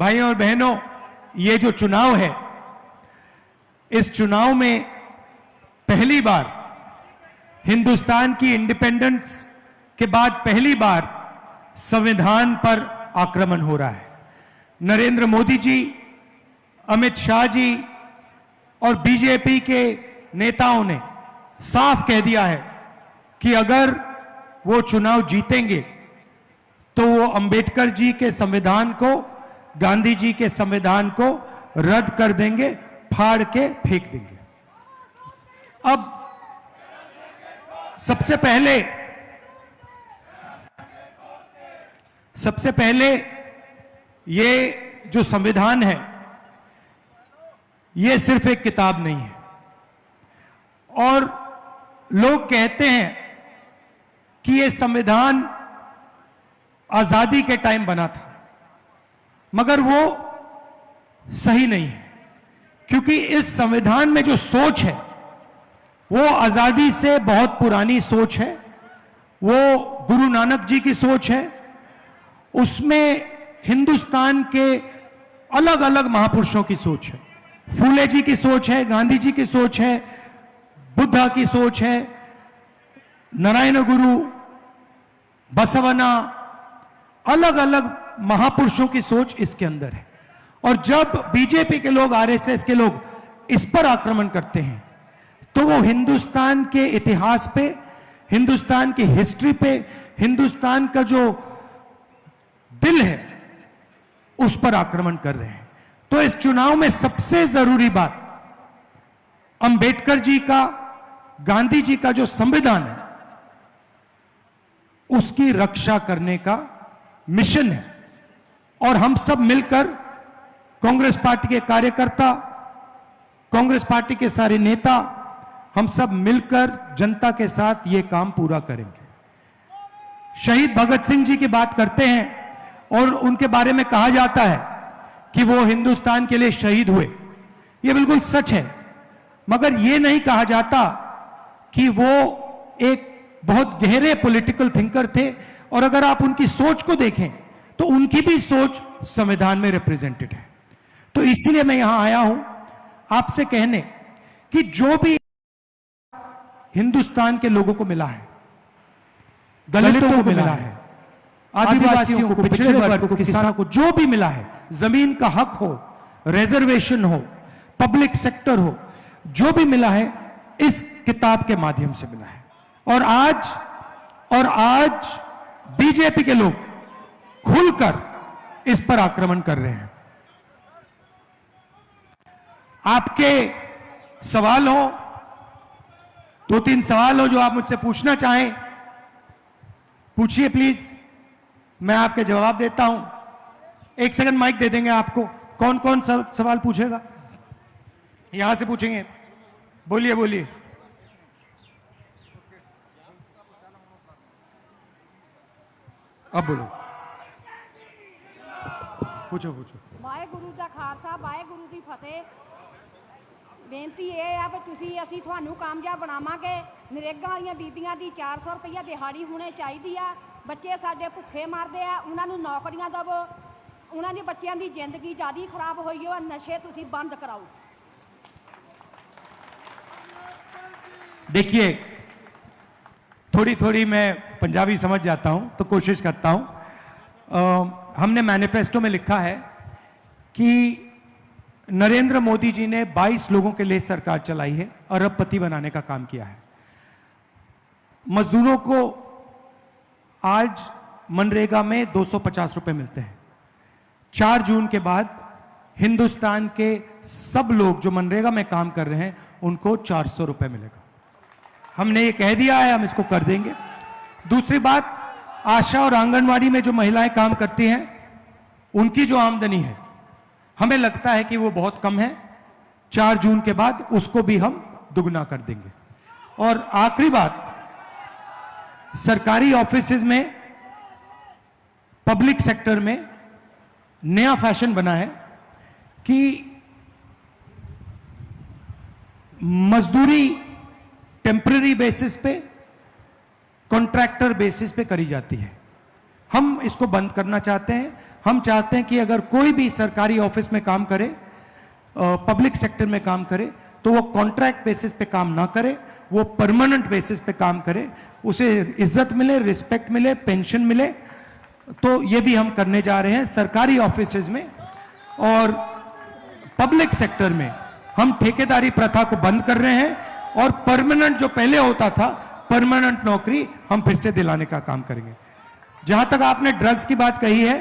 भाइयों और बहनों, ये जो चुनाव है, इस चुनाव में पहली बार हिंदुस्तान की इंडिपेंडेंस के बाद पहली बार संविधान पर आक्रमण हो रहा है। नरेंद्र मोदी जी, अमित शाह जी और बीजेपी के नेताओं ने साफ कह दिया है कि अगर वो चुनाव जीतेंगे तो वो अंबेडकर जी के संविधान को, गांधी जी के संविधान को रद्द कर देंगे, फाड़ के फेंक देंगे। अब सबसे पहले ये जो संविधान है, ये सिर्फ एक किताब नहीं है। और लोग कहते हैं कि ये संविधान आजादी के टाइम बना था, मगर वो सही नहीं है, क्योंकि इस संविधान में जो सोच है वो आजादी से बहुत पुरानी सोच है। वो गुरु नानक जी की सोच है। उसमें हिंदुस्तान के अलग अलग महापुरुषों की सोच है। फूले जी की सोच है, गांधी जी की सोच है, बुद्धा की सोच है, नारायण गुरु, बसवना, अलग अलग महापुरुषों की सोच इसके अंदर है। और जब बीजेपी के लोग, आरएसएस के लोग इस पर आक्रमण करते हैं तो वो हिंदुस्तान के इतिहास पे, हिंदुस्तान की हिस्ट्री पे, हिंदुस्तान का जो दिल है उस पर आक्रमण कर रहे हैं। तो इस चुनाव में सबसे जरूरी बात अंबेडकर जी का, गांधी जी का जो संविधान है उसकी रक्षा करने का मिशन है। और हम सब मिलकर, कांग्रेस पार्टी के कार्यकर्ता, कांग्रेस पार्टी के सारे नेता, हम सब मिलकर जनता के साथ ये काम पूरा करेंगे। शहीद भगत सिंह जी की बात करते हैं और उनके बारे में कहा जाता है कि वो हिंदुस्तान के लिए शहीद हुए। ये बिल्कुल सच है, मगर ये नहीं कहा जाता कि वो एक बहुत गहरे पॉलिटिकल थिंकर थे। और अगर आप उनकी सोच को देखें तो उनकी भी सोच संविधान में रिप्रेजेंटेड है। तो इसीलिए मैं यहां आया हूं आपसे कहने कि जो भी हिंदुस्तान के लोगों को मिला है, दलितों को मिला है, आदिवासियों को, पिछड़े वर्ग को, किसानों को, जो भी मिला है, जमीन का हक हो, रिजर्वेशन हो, पब्लिक सेक्टर हो, जो भी मिला है इस किताब के माध्यम से मिला है। और आज बीजेपी के लोग खुलकर इस पर आक्रमण कर रहे हैं। आपके सवाल हो, 2-3 सवाल हो जो आप मुझसे पूछना चाहें, पूछिए प्लीज, मैं आपके जवाब देता हूं। 1 सेकंड माइक दे देंगे आपको। कौन कौन सवाल पूछेगा? यहां से पूछेंगे। बोलिए बोलिए। अब बोलो, पूछो पूछो। वाहेगुरु दा खालसा, वाहेगुरु दी फतेह। बेनती ये है भी तुसी असी ਤੁਹਾਨੂੰ ਕਾਮਯਾਬ ਬਣਾਵਾਂਗੇ। ਨਰੇਗਾ ਵਾਲੀਆਂ ਬੀਬੀਆਂ ਦੀ 400 ਰੁਪਈਆ ਦਿਹਾੜੀ ਹੋਣੀ ਚਾਹੀਦੀ ਆ। ਬੱਚੇ ਸਾਡੇ ਭੁੱਖੇ ਮਰਦੇ ਆ, ਉਹਨਾਂ ਨੂੰ ਨੌਕਰੀਆਂ ਦਿਵੋ। ਉਹਨਾਂ ਦੇ ਬੱਚਿਆਂ ਦੀ ਜ਼ਿੰਦਗੀ ਜ਼ਿਆਦਾ ਖਰਾਬ ਹੋਈ ਹੋ। ਨਸ਼ੇ ਤੁਸੀਂ ਬੰਦ कराओ। देखिए, थोड़ी थोड़ी मैं पंजाबी समझ जाता हूं तो कोशिश करता हूं। हमने मैनिफेस्टो में लिखा है कि नरेंद्र मोदी जी ने 22 लोगों के लिए सरकार चलाई है, अरबपति बनाने का काम किया है। मजदूरों को आज मनरेगा में 250 रुपए मिलते हैं। 4 जून के बाद हिंदुस्तान के सब लोग जो मनरेगा में काम कर रहे हैं उनको 400 रुपए मिलेगा। हमने ये कह दिया है, हम इसको कर देंगे। दूसरी बात, आशा और आंगनवाड़ी में जो महिलाएं काम करती हैं उनकी जो आमदनी है, हमें लगता है कि वो बहुत कम है। 4 जून के बाद उसको भी हम दुगना कर देंगे। और आखिरी बात, सरकारी ऑफिसेज में, पब्लिक सेक्टर में नया फैशन बना है कि मजदूरी टेम्पररी बेसिस पे, कॉन्ट्रैक्टर बेसिस पे करी जाती है। हम इसको बंद करना चाहते हैं। हम चाहते हैं कि अगर कोई भी सरकारी ऑफिस में काम करे, पब्लिक सेक्टर में काम करे, तो वो कॉन्ट्रैक्ट बेसिस पे काम ना करे, वो परमानेंट बेसिस पे काम करे, उसे इज्जत मिले, रिस्पेक्ट मिले, पेंशन मिले। तो ये भी हम करने जा रहे हैं सरकारी ऑफिसेज में। और पब्लिक सेक्टर में हम ठेकेदारी प्रथा को बंद कर रहे हैं और परमानेंट जो पहले होता था, परमानेंट नौकरी हम फिर से दिलाने का काम करेंगे। जहां तक आपने ड्रग्स की बात कही है,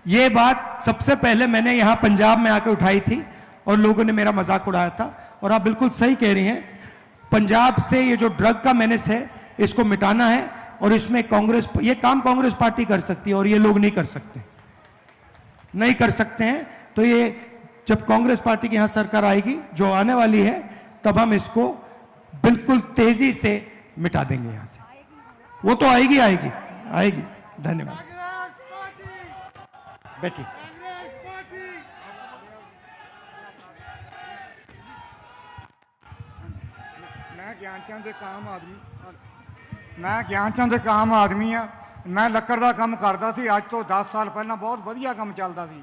यह बात सबसे पहले मैंने यहां पंजाब में आके उठाई थी और लोगों ने मेरा मजाक उड़ाया था। और आप बिल्कुल सही कह रही हैं, पंजाब से ये जो ड्रग का मेनेस है, इसको मिटाना है। और इसमें कांग्रेस, ये काम कांग्रेस पार्टी कर सकती है और ये लोग नहीं कर सकते, नहीं कर सकते हैं। तो ये जब कांग्रेस पार्टी की यहां सरकार आएगी, जो आने वाली है, तब हम इसको बिल्कुल तेजी से मिटा देंगे यहां से। वो तो आएगी आएगी आएगी। धन्यवाद। बैठिए। मैं ਗਿਆਨਚੰਦ ਇੱਕ ਆਮ ਆਦਮੀ ਆ। ਮੈਂ ਲੱਕੜ ਦਾ ਕੰਮ ਕਰਦਾ ਸੀ, ਅੱਜ ਤੋਂ 10 ਸਾਲ ਪਹਿਲਾਂ ਬਹੁਤ ਵਧੀਆ ਕੰਮ ਚੱਲਦਾ ਸੀ।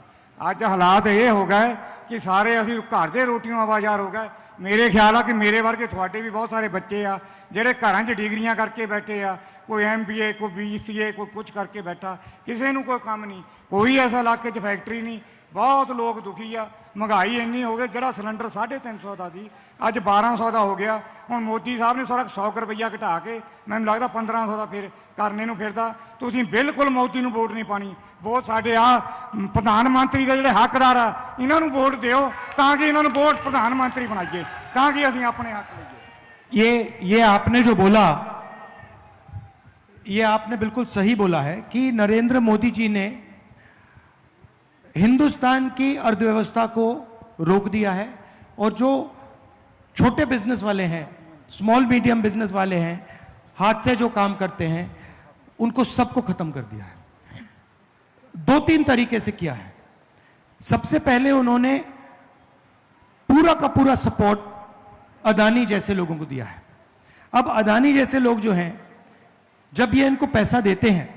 ਅੱਜ ਹਾਲਾਤ ਇਹ ਹੋ ਗਏ ਕਿ ਸਾਰੇ ਅਸੀਂ ਘਰ ਦੇ ਰੋਟੀਆਂ ਆਵਾਜ਼ਾਰ ਹੋ ਗਏ। ਮੇਰੇ ਖਿਆਲ ਆ ਕਿ ਮੇਰੇ ਵਰਗੇ ਤੁਹਾਡੇ ਵੀ ਬਹੁਤ ਸਾਰੇ ਬੱਚੇ ਆ ਜਿਹੜੇ ਘਰਾਂ 'ਚ ਡਿਗਰੀਆਂ ਕਰਕੇ ਬੈਠੇ ਆ, ਕੋਈ MBA, ਕੋਈ BCA, ਕੋਈ ਕੁਝ ਕਰਕੇ ਬੈਠਾ, ਕਿਸੇ ਨੂੰ ਕੋਈ ਕੰਮ ਨਹੀਂ, ਕੋਈ ਐਸਾ ਇਲਾਕੇ 'ਚ ਫੈਕਟਰੀ ਨਹੀਂ। ਬਹੁਤ ਲੋਕ ਦੁਖੀ ਆ। ਮਹਿੰਗਾਈ ਇੰਨੀ ਹੋ ਗਈ, ਜਿਹੜਾ ਸਿਲੰਡਰ 350 ਦਾ ਸੀ ਅੱਜ 1200 ਦਾ ਹੋ ਗਿਆ। ਹੁਣ ਮੋਦੀ ਸਾਹਿਬ ਨੇ ਸਾਰਾ 100 ਰੁਪਈਆ ਘਟਾ ਕੇ ਮੈਨੂੰ ਲੱਗਦਾ 1500 ਦਾ ਫਿਰ ਕਰਨੇ ਨੂੰ ਫਿਰਦਾ। ਤੁਸੀਂ ਬਿਲਕੁਲ ਮੋਦੀ ਨੂੰ ਵੋਟ ਨਹੀਂ ਪਾਣੀ। ਵੋਟ ਸਾਡੇ ਆ ਪ੍ਰਧਾਨ ਮੰਤਰੀ ਦੇ ਜਿਹੜੇ ਹੱਕਦਾਰ ਆ, ਇਹਨਾਂ ਨੂੰ ਵੋਟ ਦਿਓ ਤਾਂ ਕਿ ਇਹਨਾਂ ਨੂੰ ਵੋਟ ਪ੍ਰਧਾਨ ਮੰਤਰੀ ਬਣਾਈਏ, ਤਾਂ ਕਿ ਅਸੀਂ ਆਪਣੇ ਹੱਕ ਲਈਏ। ये आपने जो बोला, ये आपने बिल्कुल सही बोला है कि नरेंद्र मोदी जी ने हिंदुस्तान की अर्थव्यवस्था को रोक दिया है और जो छोटे बिजनेस वाले हैं, स्मॉल मीडियम बिजनेस वाले हैं, हाथ से जो काम करते हैं, उनको सबको खत्म कर दिया है। 2-3 तरीके से किया है। सबसे पहले उन्होंने पूरा का पूरा सपोर्ट अदानी जैसे लोगों को दिया है। अब अदानी जैसे लोग जो हैं, जब ये इनको पैसा देते हैं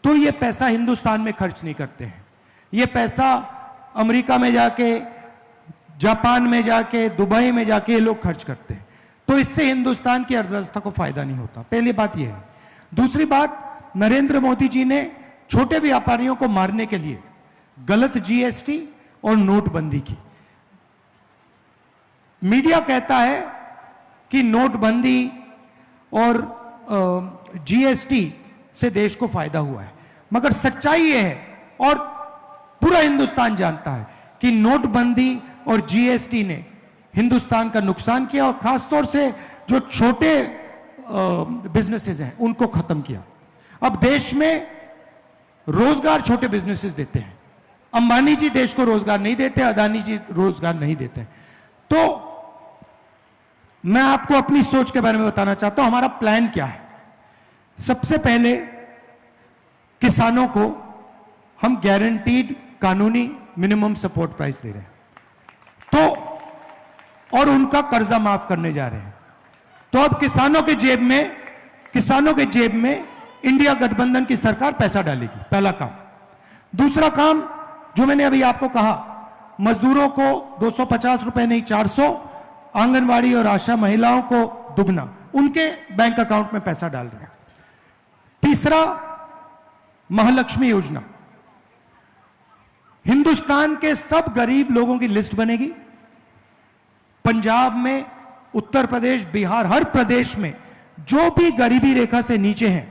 तो ये पैसा हिंदुस्तान में खर्च नहीं करते हैं। ये पैसा अमेरिका में जाके, जापान में जाके, दुबई में जाके ये लोग खर्च करते हैं। तो इससे हिंदुस्तान की अर्थव्यवस्था को फायदा नहीं होता। पहली बात यह है। दूसरी बात, नरेंद्र मोदी जी ने छोटे व्यापारियों को मारने के लिए गलत GST और नोटबंदी की। मीडिया कहता है कि नोटबंदी और GST से देश को फायदा हुआ है, मगर सच्चाई यह है और पूरा हिंदुस्तान जानता है कि नोटबंदी और GST ने हिंदुस्तान का नुकसान किया और खासतौर से जो छोटे बिजनेसेस हैं उनको खत्म किया। अब देश में रोजगार छोटे बिजनेसेस देते हैं। अंबानी जी देश को रोजगार नहीं देते, अदानी जी रोजगार नहीं देते। तो मैं आपको अपनी सोच के बारे में बताना चाहता हूं। हमारा प्लान क्या है? सबसे पहले किसानों को हम गारंटीड कानूनी मिनिमम सपोर्ट प्राइस दे रहे हैं, तो और उनका कर्जा माफ करने जा रहे हैं। तो अब किसानों के जेब में इंडिया गठबंधन की सरकार पैसा डालेगी, पहला काम। दूसरा काम जो मैंने अभी आपको कहा, मजदूरों को 250 रुपए नहीं 400, आंगनवाड़ी और आशा महिलाओं को दुगना, उनके बैंक अकाउंट में पैसा डाल रहे हैं। तीसरा, महालक्ष्मी योजना। हिंदुस्तान के सब गरीब लोगों की लिस्ट बनेगी। पंजाब में, उत्तर प्रदेश, बिहार, हर प्रदेश में जो भी गरीबी रेखा से नीचे हैं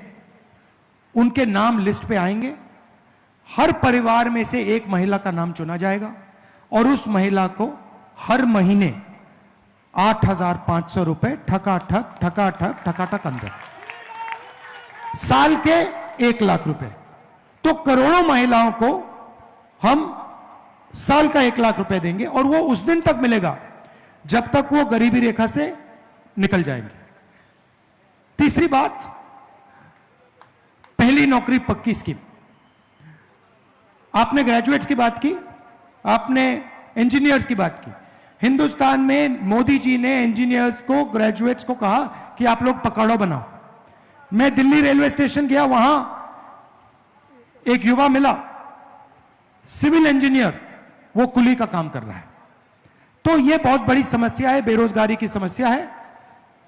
उनके नाम लिस्ट पे आएंगे। हर परिवार में से एक महिला का नाम चुना जाएगा और उस महिला को हर महीने 8,500 रुपए ठकाठक अंदर, साल के 1 लाख रुपए। तो करोड़ों महिलाओं को हम साल का 1 लाख रुपए देंगे और वो उस दिन तक मिलेगा जब तक वो गरीबी रेखा से निकल जाएंगे। तीसरी बात, पहली नौकरी पक्की स्कीम। आपने ग्रेजुएट्स की बात की, आपने इंजीनियर्स की बात की। हिंदुस्तान में मोदी जी ने इंजीनियर्स को, ग्रेजुएट्स को कहा कि आप लोग पकौड़ा बनाओ। मैं दिल्ली रेलवे स्टेशन गया, वहां एक युवा मिला, सिविल इंजीनियर, वो कुली का काम कर रहा है। तो यह बहुत बड़ी समस्या है, बेरोजगारी की समस्या है।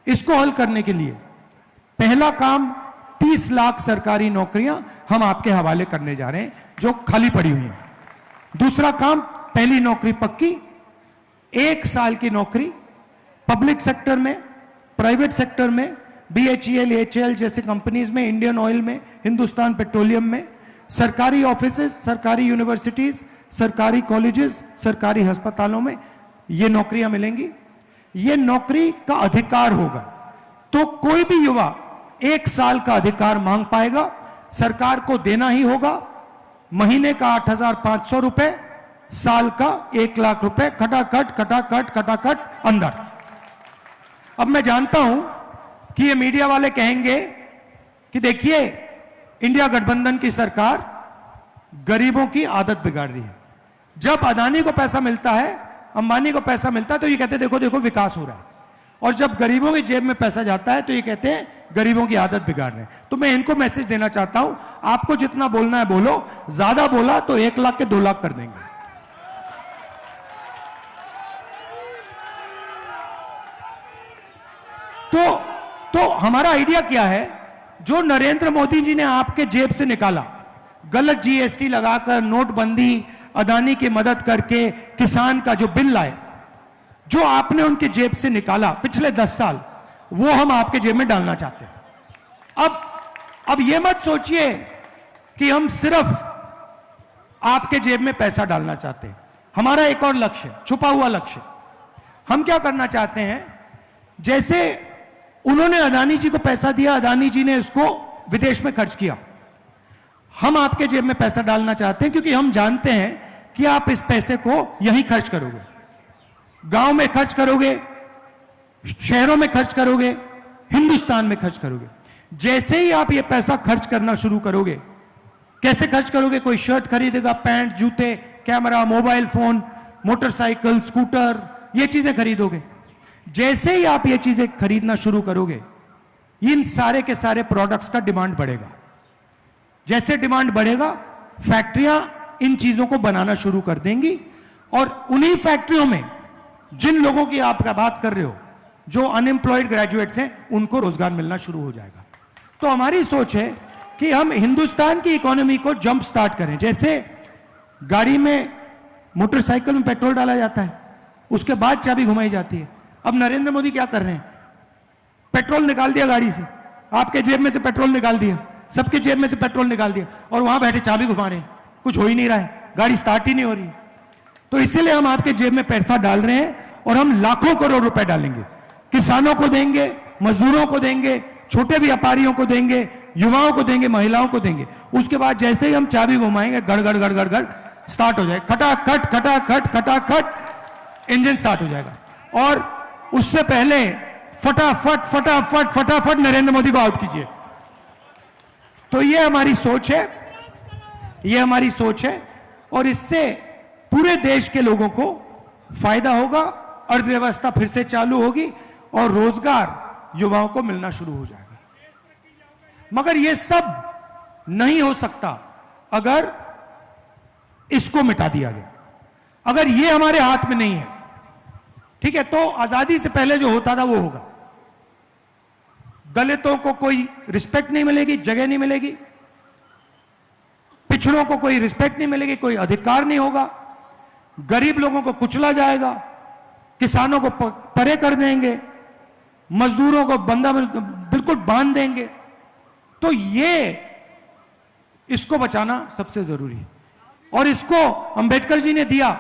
इसको हल करने के लिए पहला काम 30 लाख सरकारी नौकरियां हम आपके हवाले करने जा रहे हैं जो खाली पड़ी हुई हैं। दूसरा काम, पहली नौकरी पक्की, 1 साल की नौकरी पब्लिक सेक्टर में, प्राइवेट सेक्टर में, BHEL, HAL जैसे कंपनीज में, इंडियन ऑयल में, हिंदुस्तान पेट्रोलियम में, सरकारी ऑफिसेज, सरकारी यूनिवर्सिटीज, सरकारी कॉलेजेस, सरकारी अस्पतालों में ये नौकरियां मिलेंगी। ये नौकरी का अधिकार होगा, तो कोई भी युवा 1 साल का अधिकार मांग पाएगा, सरकार को देना ही होगा। महीने का 8,500 रुपए, साल का 1 लाख रुपए, खटाखट खटाखट खटाखट अंदर। अब मैं जानता हूं कि ये मीडिया वाले कहेंगे कि देखिए इंडिया गठबंधन की सरकार गरीबों की आदत बिगाड़ रही है। जब अदानी को पैसा मिलता है, अंबानी को पैसा मिलता है, तो ये कहते हैं देखो देखो विकास हो रहा है, और जब गरीबों की जेब में पैसा जाता है तो ये कहते हैं गरीबों की आदत बिगाड़ रहे हैं। तो मैं इनको मैसेज देना चाहता हूं, आपको जितना बोलना है बोलो, ज्यादा बोला तो 1 लाख के 2 लाख कर देंगे। तो हमारा आइडिया क्या है, जो नरेंद्र मोदी जी ने आपके जेब से निकाला, गलत GST लगाकर, नोटबंदी, अदानी की मदद करके, किसान का जो बिल लाए, जो आपने उनके जेब से निकाला पिछले 10 साल, वो हम आपके जेब में डालना चाहते हैं। अब ये मत सोचिए कि हम सिर्फ आपके जेब में पैसा डालना चाहते हैं। हमारा एक और लक्ष्य, छुपा हुआ लक्ष्य, हम क्या करना चाहते हैं, जैसे उन्होंने अदानी जी को पैसा दिया, अदानी जी ने इसको विदेश में खर्च किया, हम आपके जेब में पैसा डालना चाहते हैं, क्योंकि हम जानते हैं कि आप इस पैसे को यहीं खर्च करोगे, गांव में खर्च करोगे, शहरों में खर्च करोगे, हिंदुस्तान में खर्च करोगे। जैसे ही आप ये पैसा खर्च करना शुरू करोगे, कैसे खर्च करोगे, कोई शर्ट खरीदेगा, पैंट, जूते, camera, mobile phone, motorcycle, scooter, ये चीजें खरीदोगे। जैसे ही आप ये चीजें खरीदना शुरू करोगे, इन सारे के सारे प्रोडक्ट्स का डिमांड बढ़ेगा। जैसे डिमांड बढ़ेगा, फैक्ट्रियां इन चीजों को बनाना शुरू कर देंगी, और उन्हीं फैक्ट्रियों में जिन लोगों की आप बात कर रहे हो, जो अनएम्प्लॉयड ग्रेजुएट्स हैं, उनको रोजगार मिलना शुरू हो जाएगा। तो हमारी सोच है कि हम हिंदुस्तान की इकोनॉमी को जंप स्टार्ट करें। जैसे गाड़ी में, मोटरसाइकिल में पेट्रोल डाला जाता है, उसके बाद चाबी घुमाई जाती है। अब नरेंद्र मोदी क्या कर रहे हैं, पेट्रोल निकाल दिया गाड़ी से, आपके जेब में से पेट्रोल निकाल दिया, सबके जेब में से पेट्रोल निकाल दिया, और वहां बैठे चाबी घुमा रहे हैं, कुछ हो ही नहीं रहा है, गाड़ी स्टार्ट ही नहीं हो रही। तो इसीलिए हम आपके जेब में पैसा डाल रहे हैं, और हम लाखों करोड़ रुपए डालेंगे, किसानों को देंगे, मजदूरों को देंगे, छोटे व्यापारियों को देंगे, युवाओं को देंगे, महिलाओं को देंगे। उसके बाद जैसे ही हम चाबी घुमाएंगे, गड़गड़ गड़गड़ गड़ स्टार्ट हो जाएगा, खटाखट खटाखट खटाखट इंजन स्टार्ट हो जाएगा। और उससे पहले फटाफट फटाफट फटाफट नरेंद्र मोदी को आउट कीजिए। तो ये हमारी सोच है, ये हमारी सोच है, और इससे पूरे देश के लोगों को फायदा होगा, अर्थव्यवस्था फिर से चालू होगी, और रोजगार युवाओं को मिलना शुरू हो जाएगा। मगर यह सब नहीं हो सकता अगर इसको मिटा दिया गया, अगर यह हमारे हाथ में नहीं है। ठीक है, तो आजादी से पहले जो होता था वो होगा। दलितों को कोई रिस्पेक्ट नहीं मिलेगी, जगह नहीं मिलेगी, पिछड़ों को कोई रिस्पेक्ट नहीं मिलेगी, कोई अधिकार नहीं होगा, गरीब लोगों को कुचला जाएगा, किसानों को परे कर देंगे, मजदूरों को बंदा बिल्कुल बांध देंगे। तो ये इसको बचाना सबसे जरूरी है, और इसको अंबेडकर जी ने दिया,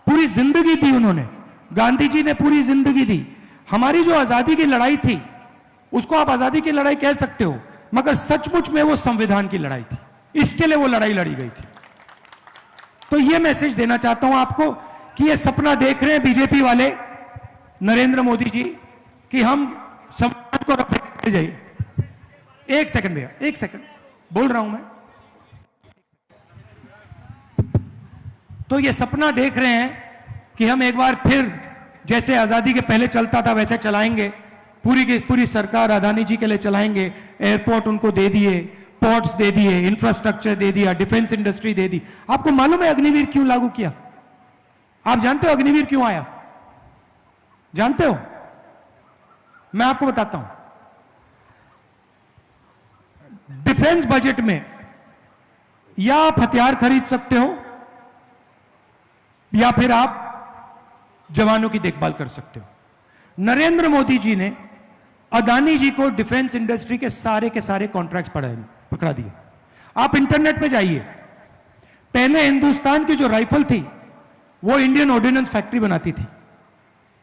पूरी जिंदगी दी उन्होंने, गांधी जी ने पूरी जिंदगी दी। हमारी जो आजादी की लड़ाई थी, उसको आप आजादी की लड़ाई कह सकते हो, मगर सचमुच में वो संविधान की लड़ाई थी, इसके लिए वो लड़ाई लड़ी गई थी। तो ये मैसेज देना चाहता हूं आपको कि ये सपना देख रहे हैं बीजेपी वाले, नरेंद्र मोदी जी, कि हम संविधान को रख जाइए। एक सेकंड भैया, एक सेकंड बोल रहा हूं मैं। तो ये सपना देख रहे हैं कि हम एक बार फिर जैसे आजादी के पहले चलता था वैसे चलाएंगे, पूरी की पूरी सरकार अदानी जी के लिए चलाएंगे, एयरपोर्ट उनको दे दिए, पोर्ट्स दे दिए, इंफ्रास्ट्रक्चर दे दिया, डिफेंस इंडस्ट्री दे दी। आपको मालूम है अग्निवीर क्यों लागू किया? आप जानते हो अग्निवीर क्यों आया? जानते हो? मैं आपको बताता हूं। डिफेंस बजट में या आप हथियार खरीद सकते हो या फिर आप जवानों की देखभाल कर सकते हो। नरेंद्र मोदी जी ने अदानी जी को डिफेंस इंडस्ट्री के सारे कॉन्ट्रैक्ट्स पकड़ा दिए। आप इंटरनेट पे जाइए, पहले हिंदुस्तान की जो राइफल थी वो इंडियन ऑर्डिनेंस फैक्ट्री बनाती थी,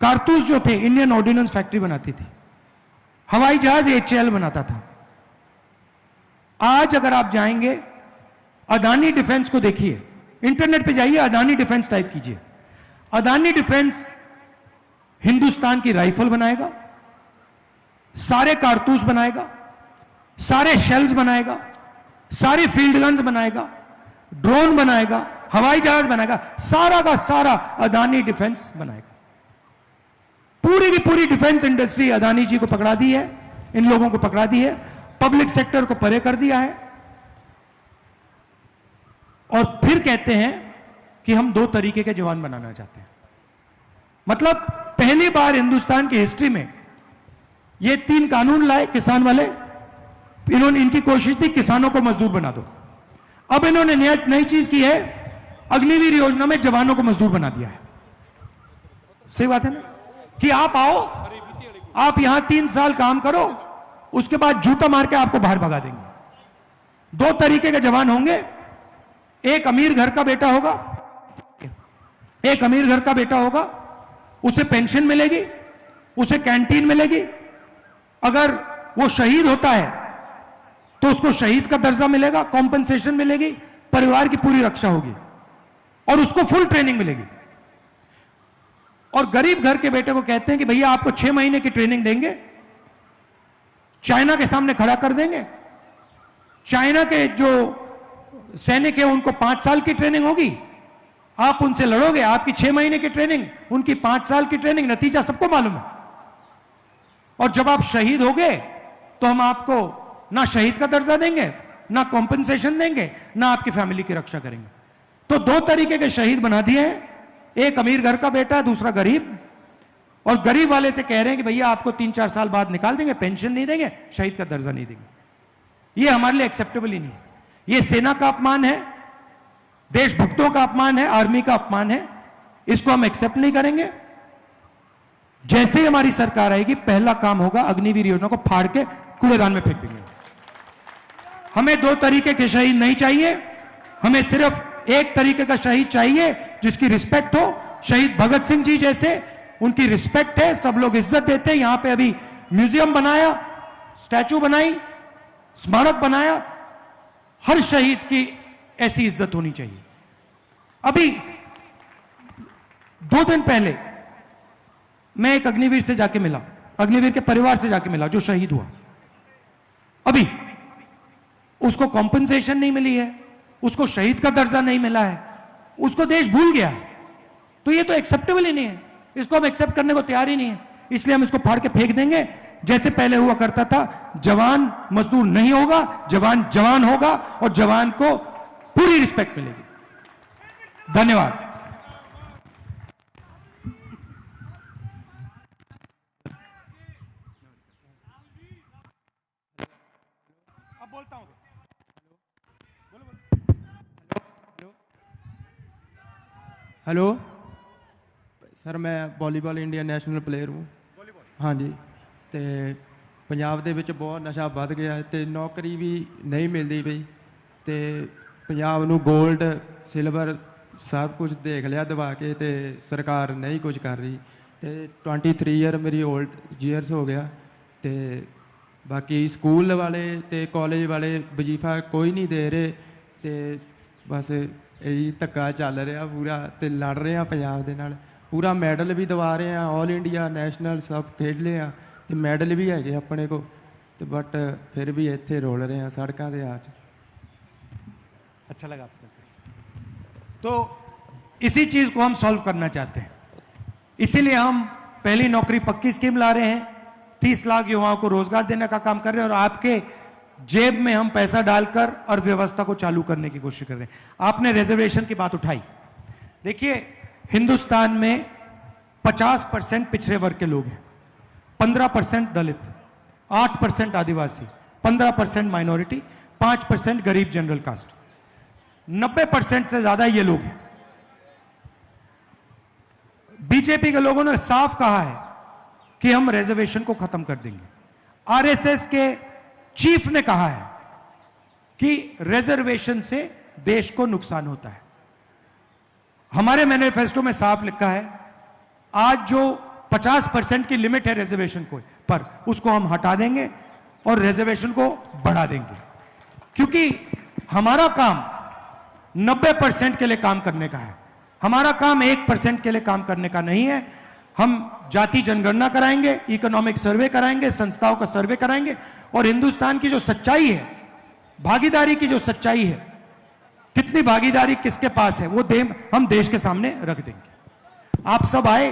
कारतूस जो थे इंडियन ऑर्डिनेंस फैक्ट्री बनाती थी, हवाई जहाज HAL बनाता था। आज अगर आप जाएंगे अदानी डिफेंस को देखिए, इंटरनेट पे जाइए, अदानी डिफेंस टाइप कीजिए, अदानी डिफेंस हिंदुस्तान की राइफल बनाएगा, सारे कारतूस बनाएगा, सारे शेल्स बनाएगा, सारे फील्ड गन्स बनाएगा, ड्रोन बनाएगा, हवाई जहाज बनाएगा, सारा का सारा अदानी डिफेंस बनाएगा। पूरी की पूरी डिफेंस इंडस्ट्री अदानी जी को पकड़ा दी है, इन लोगों को पकड़ा दी है, पब्लिक सेक्टर को परे कर दिया है। और फिर कहते हैं कि हम 2 तरीके के जवान बनाना चाहते हैं। मतलब पहली बार हिंदुस्तान की हिस्ट्री में ये 3 कानून लाए किसान वाले, इन्होंने, इनकी कोशिश थी किसानों को मजदूर बना दो। अब इन्होंने नई चीज की है, अग्निवीर योजना में जवानों को मजदूर बना दिया है। सही बात है ना, कि आप आओ, आप यहां 3 साल काम करो, उसके बाद जूता मार के आपको बाहर भगा देंगे। 2 तरीके के जवान होंगे, एक अमीर घर का बेटा होगा, एक अमीर घर का बेटा होगा, उसे पेंशन मिलेगी, उसे कैंटीन मिलेगी, अगर वो शहीद होता है तो उसको शहीद का दर्जा मिलेगा, कॉम्पनसेशन मिलेगी, परिवार की पूरी रक्षा होगी और उसको फुल ट्रेनिंग मिलेगी। और गरीब घर के बेटे को कहते हैं कि भैया आपको 6 महीने की ट्रेनिंग देंगे, चाइना के सामने खड़ा कर देंगे, चाइना के जो सैनिक है उनको 5 साल की ट्रेनिंग होगी, आप उनसे लड़ोगे, आपकी 6 महीने की ट्रेनिंग, उनकी 5 साल की ट्रेनिंग, नतीजा सबको मालूम है। और जब आप शहीद हो गए तो हम आपको ना शहीद का दर्जा देंगे, ना कॉम्पनसेशन देंगे, ना आपकी फैमिली की रक्षा करेंगे। तो 2 तरीके के शहीद बना दिए हैं, एक अमीर घर का बेटा है, दूसरा गरीब। और गरीब वाले से कह रहे हैं कि भैया आपको 3-4 साल बाद निकाल देंगे, पेंशन नहीं देंगे, शहीद का दर्जा नहीं देंगे। ये हमारे लिए एक्सेप्टेबल ही नहीं है। ये सेना का अपमान है, देशभक्तों का अपमान है, आर्मी का अपमान है, इसको हम एक्सेप्ट नहीं करेंगे। जैसे ही हमारी सरकार आएगी पहला काम होगा अग्निवीर योजना को फाड़ के कूड़ेदान में फेंक देंगे। हमें 2 तरीके के शहीद नहीं चाहिए, हमें सिर्फ एक तरीके का शहीद चाहिए जिसकी रिस्पेक्ट हो। शहीद भगत सिंह जी जैसे, उनकी रिस्पेक्ट है, सब लोग इज्जत देते हैं। यहां पे अभी म्यूजियम बनाया, स्टैचू बनाई, स्मारक बनाया, हर शहीद की ऐसी इज्जत होनी चाहिए। अभी 2 दिन पहले मैं एक अग्निवीर से जाके मिला, अग्निवीर के परिवार से जाके मिला जो शहीद हुआ। अभी उसको कॉम्पनसेशन नहीं मिली है, उसको शहीद का दर्जा नहीं मिला है, उसको देश भूल गया है। तो ये तो एक्सेप्टेबल ही नहीं है, इसको हम एक्सेप्ट करने को तैयार ही नहीं है। इसलिए हम इसको फाड़ के फेंक देंगे, जैसे पहले हुआ करता था। जवान मजदूर नहीं होगा, जवान जवान होगा और जवान को पूरी रिस्पेक्ट मिलेगी। धन्यवाद। अब बोलता हूं। ਹੈਲੋ ਸਰ, ਮੈਂ ਵਾਲੀਬਾਲ ਇੰਡੀਆ ਨੈਸ਼ਨਲ ਪਲੇਅਰ ਹੂੰ। ਹਾਂਜੀ, ਤੇ ਪੰਜਾਬ ਦੇ ਵਿੱਚ ਬਹੁਤ ਨਸ਼ਾ ਵੱਧ ਗਿਆ ਹੈ ਤੇ ਨੌਕਰੀ ਵੀ ਨਹੀਂ ਮਿਲਦੀ ਪਈ, ਤੇ ਪੰਜਾਬ ਨੂੰ 골ਡ ਸਿਲਵਰ ਸਭ ਕੁਝ ਦੇਖ ਲਿਆ ਦਵਾ ਕੇ, ਤੇ ਸਰਕਾਰ ਨਹੀਂ ਕੁਝ ਕਰ ਰਹੀ। ਤੇ 23 ਈਅਰ ਮੇਰੀ 올ਡ ਈਅਰਸ ਹੋ ਗਿਆ, ਤੇ ਬਾਕੀ ਸਕੂਲ ਵਾਲੇ ਤੇ ਕਾਲਜ ਵਾਲੇ ਵਜ਼ੀਫਾ ਕੋਈ ਨਹੀਂ ਦੇ ਰਹੇ, ਤੇ ਬਸ ਇਹੀ ਧੱਕਾ ਚੱਲ ਰਿਹਾ ਪੂਰਾ, ਤੇ ਲੜ ਰਹੇ ਆ ਪੰਜਾਬ ਦੇ ਨਾਲ। ਪੂਰਾ ਮੈਡਲ ਵੀ ਦਿਵਾ ਰਹੇ ਆ, ਆਲ ਇੰਡੀਆ ਨੈਸ਼ਨਲ ਸਭ ਖੇਡ ਲਏ ਆ, ਤੇ ਮੈਡਲ ਵੀ ਹੈਗੇ ਆਪਣੇ ਕੋਲ, ਤੇ ਬਟ ਫਿਰ ਵੀ ਇੱਥੇ ਰੋਲ ਰਹੇ ਆ ਸੜਕਾਂ ਦੇ ਆਚ। अच्छा लगा आपसे। तो इसी चीज को हम सॉल्व करना चाहते हैं, इसीलिए हम पहली नौकरी पक्की स्कीम ला रहे हैं, 30 लाख युवाओं को रोजगार देने का काम कर रहे हैं। और आपके जेब में हम पैसा डालकर अर्थव्यवस्था को चालू करने की कोशिश कर रहे हैं। आपने रिजर्वेशन की बात उठाई। देखिए, हिंदुस्तान में 50% पिछड़े वर्ग के लोग हैं, 15% दलित, 8% आदिवासी, 15% माइनॉरिटी, 5% गरीब जनरल कास्ट, 90% से ज्यादा ये लोग हैं। बीजेपी के लोगों ने साफ कहा है कि हम रिजर्वेशन को खत्म कर देंगे। आरएसएस के चीफ ने कहा है कि रिजर्वेशन से देश को नुकसान होता है। हमारे मैनिफेस्टो में साफ लिखा है, आज जो 50% की लिमिट है रिजर्वेशन को पर, उसको हम हटा देंगे और रिजर्वेशन को बढ़ा देंगे, क्योंकि हमारा काम 90% के लिए काम करने का है। हमारा काम 1% के लिए काम करने का नहीं है। हम जाति जनगणना कराएंगे, इकोनॉमिक सर्वे कराएंगे, संस्थाओं का सर्वे कराएंगे, और हिंदुस्तान की जो सच्चाई है, भागीदारी की जो सच्चाई है, कितनी भागीदारी किसके पास है, वो हम देश के सामने रख देंगे। आप सब आए,